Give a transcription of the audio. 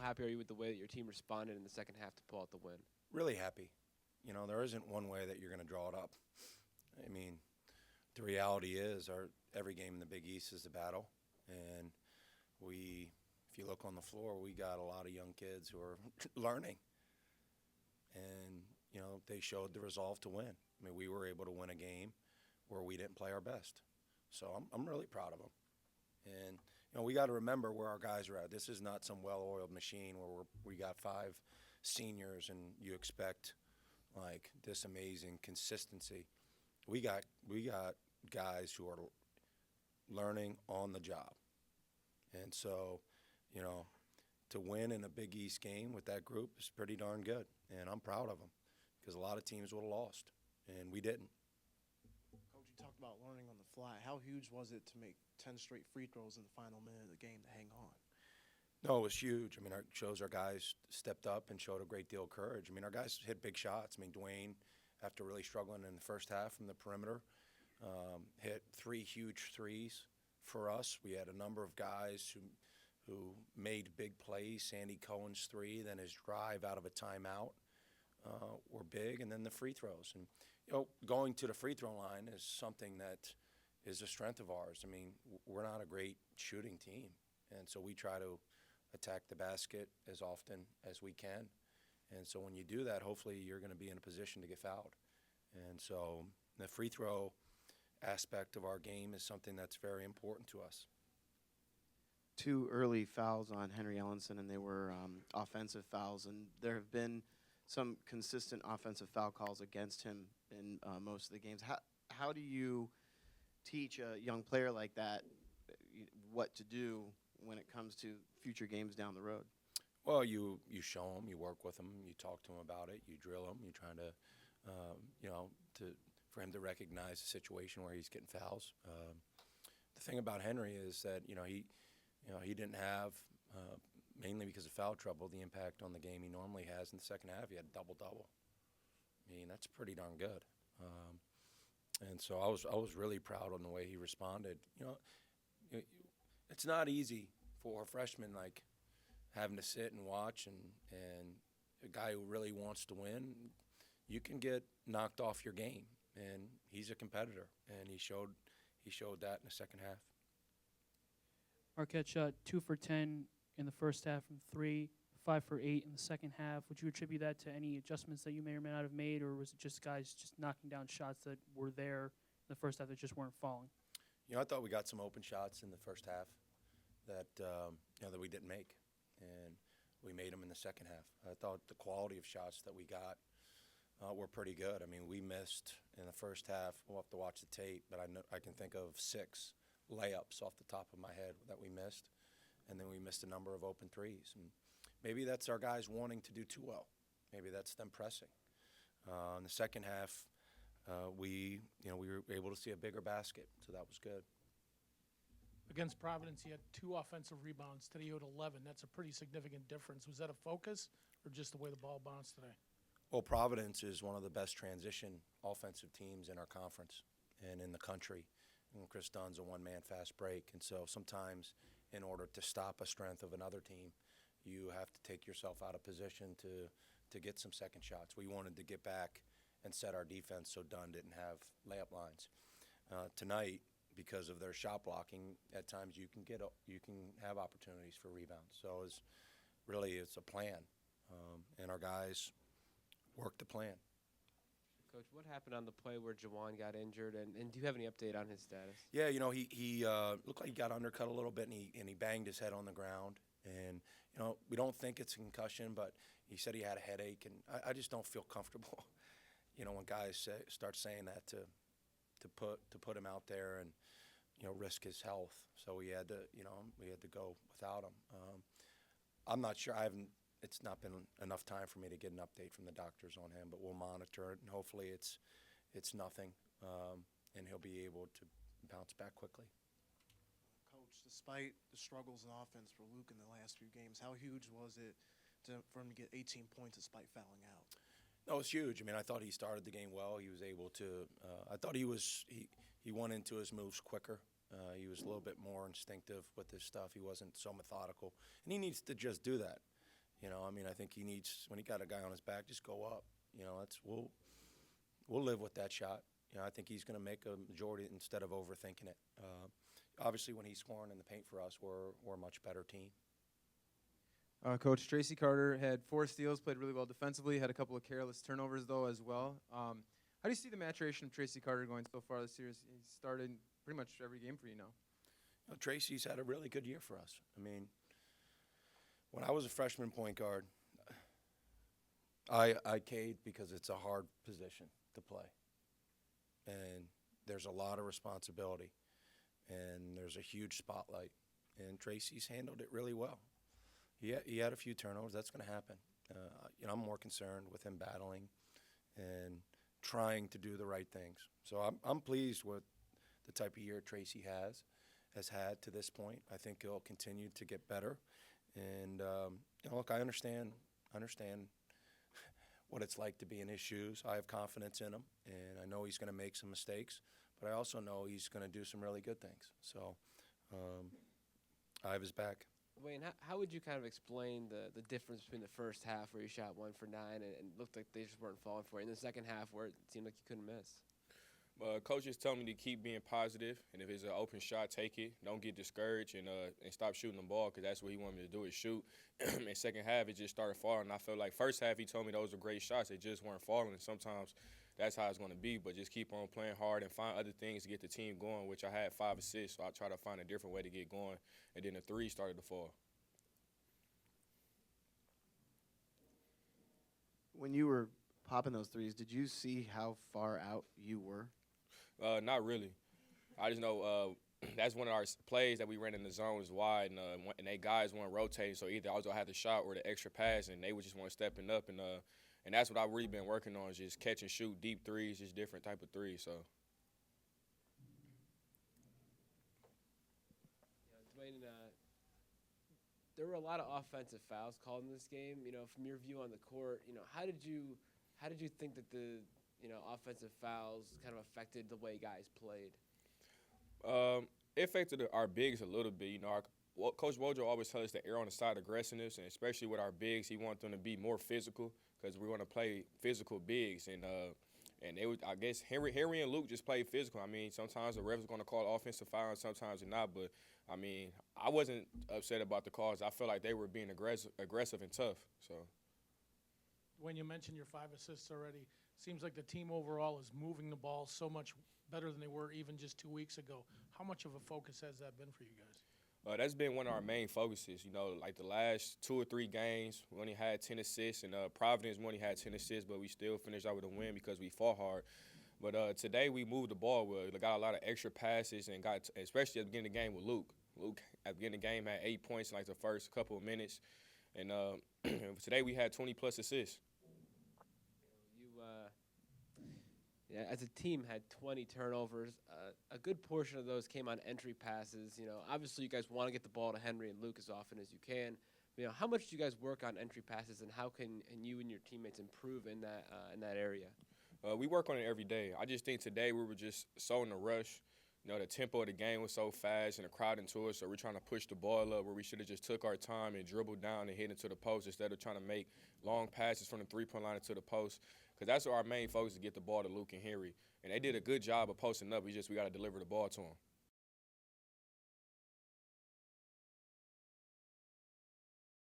happy are you with the way that your team responded in the second half to pull out the win? Really happy. There isn't one way that you're going to draw it up. I mean, the reality is every game in the Big East is a battle, and if you look on the floor, we got a lot of young kids who are learning, and they showed the resolve to win. I mean, we were able to win a game where we didn't play our best, so I'm really proud of them. And we got to remember where our guys are at. This is not some well-oiled machine where we got 5 seniors and you expect like this amazing consistency. We got guys who are learning on the job. And so, to win in a Big East game with that group is pretty darn good. And I'm proud of them because a lot of teams would have lost, and we didn't. Coach, you talked about learning on the fly. How huge was it to make 10 straight free throws in the final minute of the game to hang on? No, it was huge. I mean, it shows our guys stepped up and showed a great deal of courage. I mean, our guys hit big shots. I mean, Duane, after really struggling in the first half from the perimeter, hit 3 huge threes for us. We had a number of guys who made big plays. Sandy Cohen's 3, then his drive out of a timeout were big, and then the free throws. And, going to the free throw line is something that is a strength of ours. I mean, we're not a great shooting team, and so we try to attack the basket as often as we can. And so when you do that, hopefully you're going to be in a position to get fouled. And so the free throw aspect of our game is something that's very important to us. 2 early fouls on Henry Ellenson, and they were offensive fouls. And there have been some consistent offensive foul calls against him in most of the games. How do you teach a young player like that what to do when it comes to future games down the road? Well, you show them, you work with them, you talk to them about it, you drill them, you're trying to, for him to recognize the situation where he's getting fouls. The thing about Henry is that, he didn't have, mainly because of foul trouble, the impact on the game he normally has in the second half. He had a double-double. I mean, that's pretty darn good. And so I was really proud on the way he responded. It's not easy for a freshman like having to sit and watch, and a guy who really wants to win, you can get knocked off your game. And he's a competitor, and he showed that in the second half. Marquette shot 2 for 10 in the first half from 3, 5 for 8 in the second half. Would you attribute that to any adjustments that you may or may not have made, or was it just guys just knocking down shots that were there in the first half that just weren't falling? I thought we got some open shots in the first half that that we didn't make, and we made them in the second half. I thought the quality of shots that we got were pretty good. I mean, we missed in the first half. We'll have to watch the tape, but I can think of 6 layups off the top of my head that we missed, and then we missed a number of open threes. And maybe that's our guys wanting to do too well. Maybe that's them pressing. In the second half, we were able to see a bigger basket, so that was good. Against Providence, he had 2 offensive rebounds. Today he had 11. That's a pretty significant difference. Was that a focus or just the way the ball bounced today? Well, Providence is one of the best transition offensive teams in our conference and in the country. And Chris Dunn's a one-man fast break. And so sometimes in order to stop a strength of another team, you have to take yourself out of position to get some second shots. We wanted to get back and set our defense so Dunn didn't have layup lines. Tonight, because of their shot blocking, at times you can have opportunities for rebounds. So it's a plan, and our guys worked the plan. Coach, what happened on the play where Duane got injured, and do you have any update on his status? Yeah, he looked like he got undercut a little bit, and he banged his head on the ground. And we don't think it's a concussion, but he said he had a headache, and I just don't feel comfortable, when guys start saying that to put him out there and risk his health. So we had to go without him. I'm not sure. It's not been enough time for me to get an update from the doctors on him, but we'll monitor it, and hopefully it's nothing, and he'll be able to bounce back quickly. Coach, despite the struggles in offense for Luke in the last few games, how huge was it for him to get 18 points despite fouling out? No, it's huge. I mean, I thought he started the game well. He was able to. I thought he went into his moves quicker. He was a little bit more instinctive with his stuff. He wasn't so methodical, and he needs to just do that. You know, I mean, I think he needs, when he got a guy on his back, just go up. You know, we'll live with that shot. You know, I think he's going to make a majority instead of overthinking it. Obviously, when he's scoring in the paint for us, we're a much better team. Coach, Tracy Carter had 4 steals, played really well defensively, had a couple of careless turnovers, though, as well. How do you see the maturation of Tracy Carter going so far this series? He's started pretty much every game for you now. You know, Tracy's had a really good year for us. I mean, when I was a freshman point guard, I caved because it's a hard position to play. And there's a lot of responsibility. And there's a huge spotlight. And Tracy's handled it really well. He had a few turnovers. That's going to happen. You know, I'm more concerned with him battling and trying to do the right things. So I'm pleased with the type of year Tracy has had to this point. I think he'll continue to get better. And you know, look, I understand what it's like to be in his shoes. I have confidence in him, and I know he's going to make some mistakes, but I also know he's going to do some really good things. So I have his back. Wayne, how would you kind of explain the difference between the first half where you shot 1 for 9 and looked like they just weren't falling for it, and the second half where it seemed like you couldn't miss? Coaches tell me to keep being positive, and if it's an open shot, take it. Don't get discouraged and stop shooting the ball, because that's what he wanted me to do is shoot. And second half, it just started falling. I felt like first half he told me those were great shots. They just weren't falling, and sometimes that's how it's going to be. But just keep on playing hard and find other things to get the team going, which I had 5 assists, so I try to find a different way to get going. And then the 3 started to fall. When you were popping those threes, did you see how far out you were? Not really. I just know that's one of our plays that we ran in the zone was wide, and they guys weren't rotating, so either I was going to have the shot or the extra pass, and they would just want stepping up, and that's what I've really been working on, is just catch and shoot deep threes, just different type of threes. So. Duane, there were a lot of offensive fouls called in this game. You know, from your view on the court, you know, how did you think that the offensive fouls kind of affected the way guys played? It affected our bigs a little bit. You know, Coach Wojo always tells us to err on the side of aggressiveness, and especially with our bigs, he wants them to be more physical because we're going to play physical bigs. And they would, I guess, Henry and Luke just played physical. I mean, sometimes the refs are going to call offensive foul, and sometimes they're not. But I mean, I wasn't upset about the calls. I felt like they were being aggressive and tough. So. When you mentioned your 5 assists already, seems like the team overall is moving the ball so much better than they were even just 2 weeks ago. How much of a focus has that been for you guys? That's been one of our main focuses. You know, like the last 2 or 3 games, we only had 10 assists, and Providence only had 10 assists, but we still finished out with a win because we fought hard. But today we moved the ball well. We got a lot of extra passes and got, especially at the beginning of the game with Luke. Luke at the beginning of the game had 8 points in like the first couple of minutes, and today we had 20-plus assists. Yeah, as a team, had 20 turnovers. A good portion of those came on entry passes. You know, obviously you guys want to get the ball to Henry and Luke as often as you can. You know, how much do you guys work on entry passes, and how can you and your teammates improve in that area? We work on it every day. I just think today we were just so in a rush. You know, the tempo of the game was so fast and the crowd into it, so we're trying to push the ball up where we should have just took our time and dribbled down and hit into the post instead of trying to make long passes from the three-point line into the post. Because that's our main focus, to get the ball to Luke and Henry. And they did a good job of posting up. We got to deliver the ball to them.